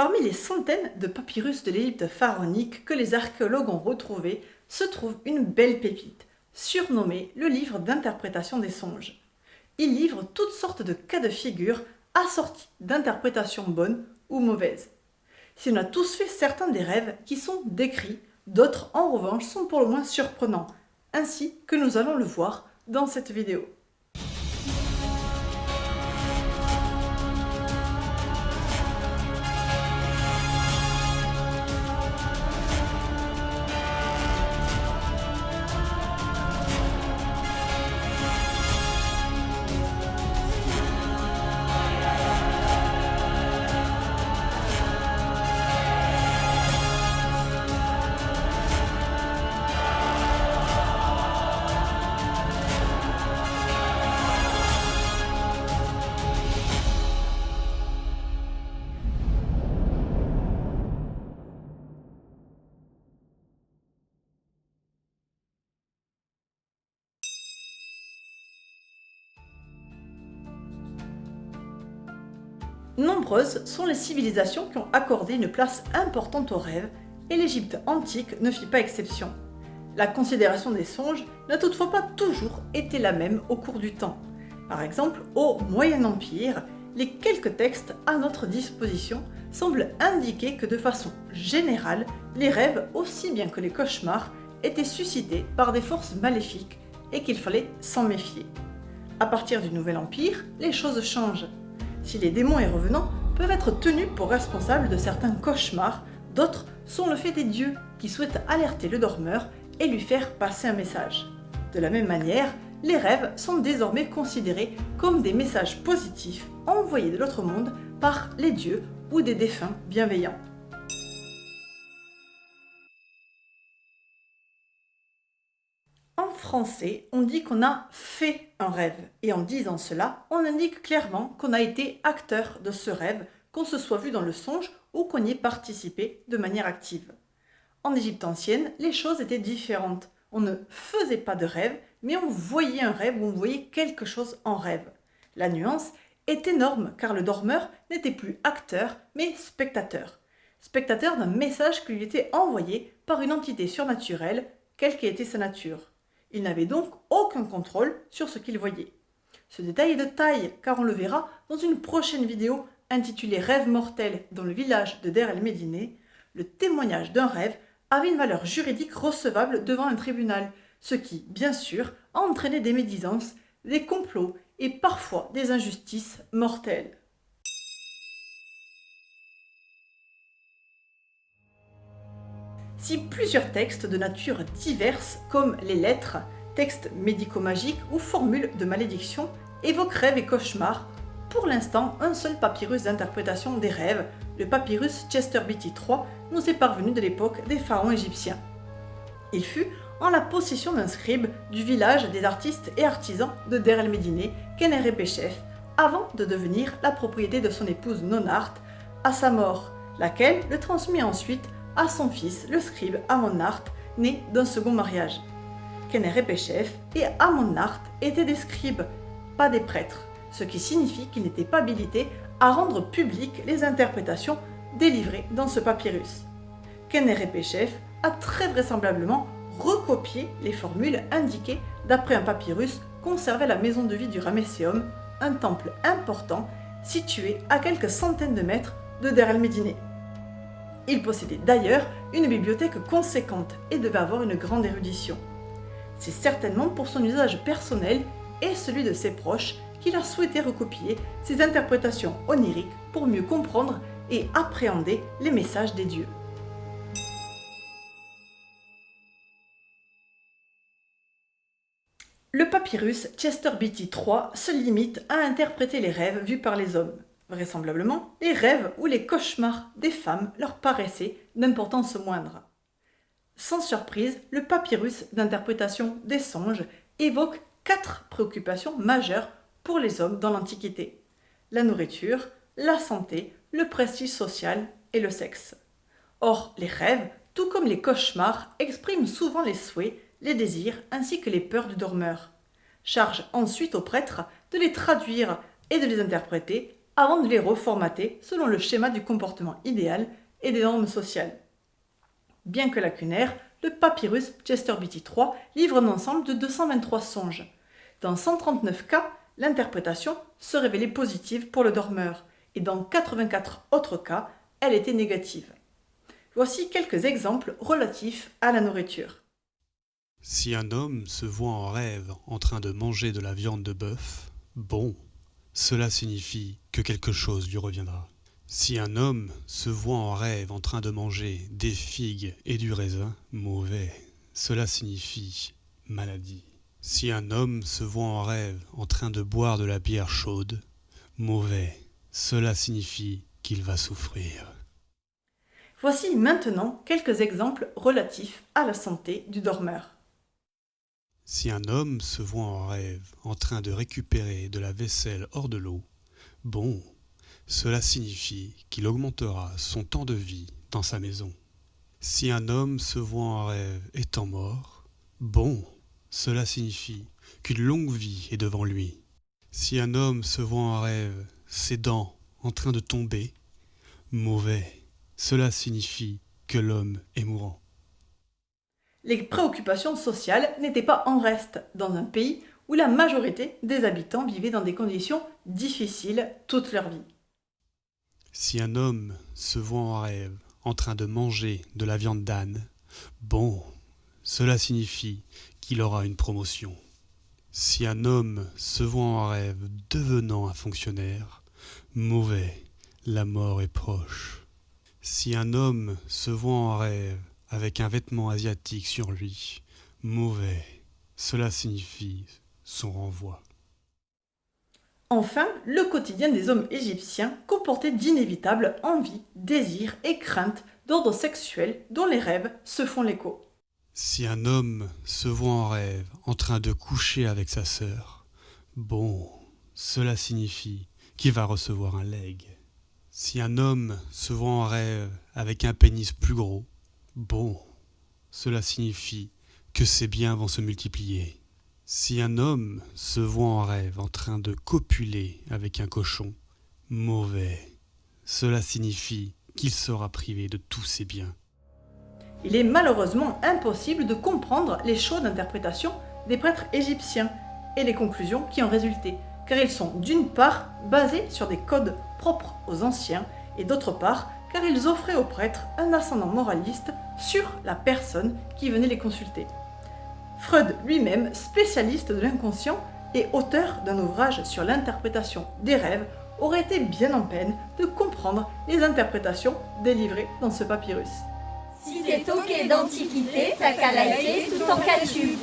Parmi les centaines de papyrus de l'Égypte pharaonique que les archéologues ont retrouvés, se trouve une belle pépite, surnommée le livre d'interprétation des songes. Il livre toutes sortes de cas de figure assortis d'interprétations bonnes ou mauvaises. Si on a tous fait certains des rêves qui sont décrits, d'autres en revanche sont pour le moins surprenants, ainsi que nous allons le voir dans cette vidéo. Nombreuses sont les civilisations qui ont accordé une place importante aux rêves, et l'Égypte antique ne fit pas exception. La considération des songes n'a toutefois pas toujours été la même au cours du temps. Par exemple, au Moyen Empire, les quelques textes à notre disposition semblent indiquer que de façon générale, les rêves, aussi bien que les cauchemars, étaient suscités par des forces maléfiques et qu'il fallait s'en méfier. À partir du Nouvel Empire, les choses changent. Si les démons et revenants peuvent être tenus pour responsables de certains cauchemars, d'autres sont le fait des dieux qui souhaitent alerter le dormeur et lui faire passer un message. De la même manière, les rêves sont désormais considérés comme des messages positifs envoyés de l'autre monde par les dieux ou des défunts bienveillants. En français, on dit qu'on a fait un rêve, et en disant cela, on indique clairement qu'on a été acteur de ce rêve, qu'on se soit vu dans le songe ou qu'on y ait participé de manière active. En Égypte ancienne, les choses étaient différentes. On ne faisait pas de rêve, mais on voyait un rêve ou on voyait quelque chose en rêve. La nuance est énorme car le dormeur n'était plus acteur, mais spectateur. Spectateur d'un message qui lui était envoyé par une entité surnaturelle, quelle qu'ait été sa nature. Il n'avait donc aucun contrôle sur ce qu'il voyait. Ce détail est de taille, car on le verra dans une prochaine vidéo intitulée Rêve mortel dans le village de Der el-Médine. Le témoignage d'un rêve avait une valeur juridique recevable devant un tribunal, ce qui, bien sûr, a entraîné des médisances, des complots et parfois des injustices mortelles. Si plusieurs textes de nature diverse, comme les lettres, textes médico-magiques ou formules de malédiction, évoquent rêves et cauchemars, pour l'instant, un seul papyrus d'interprétation des rêves, le papyrus Chester Beatty III, nous est parvenu de l'époque des pharaons égyptiens. Il fut en la possession d'un scribe du village des artistes et artisans de Der el-Médine, Khénérepeshef, avant de devenir la propriété de son épouse Nonart à sa mort, laquelle le transmit ensuite à son fils, le scribe Amon-Nart, né d'un second mariage. Khénérepeshef et Amon-Nart étaient des scribes, pas des prêtres, ce qui signifie qu'ils n'étaient pas habilités à rendre publiques les interprétations délivrées dans ce papyrus. Khénérepeshef a très vraisemblablement recopié les formules indiquées d'après un papyrus conservé à la maison de vie du Ramesséum, un temple important situé à quelques centaines de mètres de Der el-Médine. Il possédait d'ailleurs une bibliothèque conséquente et devait avoir une grande érudition. C'est certainement pour son usage personnel et celui de ses proches qu'il a souhaité recopier ces interprétations oniriques pour mieux comprendre et appréhender les messages des dieux. Le papyrus Chester Beatty III se limite à interpréter les rêves vus par les hommes. Vraisemblablement, les rêves ou les cauchemars des femmes leur paraissaient d'importance moindre. Sans surprise, le papyrus d'interprétation des songes évoque 4 préoccupations majeures pour les hommes dans l'Antiquité: la nourriture, la santé, le prestige social et le sexe. Or, les rêves, tout comme les cauchemars, expriment souvent les souhaits, les désirs ainsi que les peurs du dormeur. Charge ensuite aux prêtres de les traduire et de les interpréter avant de les reformater selon le schéma du comportement idéal et des normes sociales. Bien que lacunaire, le papyrus Chester Beatty III livre un ensemble de 223 songes. Dans 139 cas, l'interprétation se révélait positive pour le dormeur, et dans 84 autres cas, elle était négative. Voici quelques exemples relatifs à la nourriture. Si un homme se voit en rêve en train de manger de la viande de bœuf, bon, cela signifie que quelque chose lui reviendra. Si un homme se voit en rêve en train de manger des figues et du raisin, mauvais, cela signifie maladie. Si un homme se voit en rêve en train de boire de la bière chaude, mauvais, cela signifie qu'il va souffrir. Voici maintenant quelques exemples relatifs à la santé du dormeur. Si un homme se voit en rêve en train de récupérer de la vaisselle hors de l'eau, bon, cela signifie qu'il augmentera son temps de vie dans sa maison. Si un homme se voit en rêve étant mort, bon, cela signifie qu'une longue vie est devant lui. Si un homme se voit en rêve ses dents en train de tomber, mauvais, cela signifie que l'homme est mourant. Les préoccupations sociales n'étaient pas en reste dans un pays où la majorité des habitants vivaient dans des conditions difficiles toute leur vie. Si un homme se voit en rêve en train de manger de la viande d'âne, bon, cela signifie qu'il aura une promotion. Si un homme se voit en rêve devenant un fonctionnaire, mauvais, la mort est proche. Si un homme se voit en rêve avec un vêtement asiatique sur lui, mauvais, cela signifie son renvoi. Enfin, le quotidien des hommes égyptiens comportait d'inévitables envies, désirs et craintes d'ordre sexuel dont les rêves se font l'écho. Si un homme se voit en rêve en train de coucher avec sa sœur, bon, cela signifie qu'il va recevoir un legs. Si un homme se voit en rêve avec un pénis plus gros, bon, cela signifie que ses biens vont se multiplier. Si un homme se voit en rêve en train de copuler avec un cochon, mauvais, cela signifie qu'il sera privé de tous ses biens. Il est malheureusement impossible de comprendre les choix d'interprétation des prêtres égyptiens et les conclusions qui en résultaient, car ils sont d'une part basés sur des codes propres aux anciens et d'autre part car ils offraient aux prêtres un ascendant moraliste sur la personne qui venait les consulter. Freud lui-même, spécialiste de l'inconscient et auteur d'un ouvrage sur l'interprétation des rêves, aurait été bien en peine de comprendre les interprétations délivrées dans ce papyrus. Si t'es toqué d'antiquité, t'as qu'à liker tout en cas tube.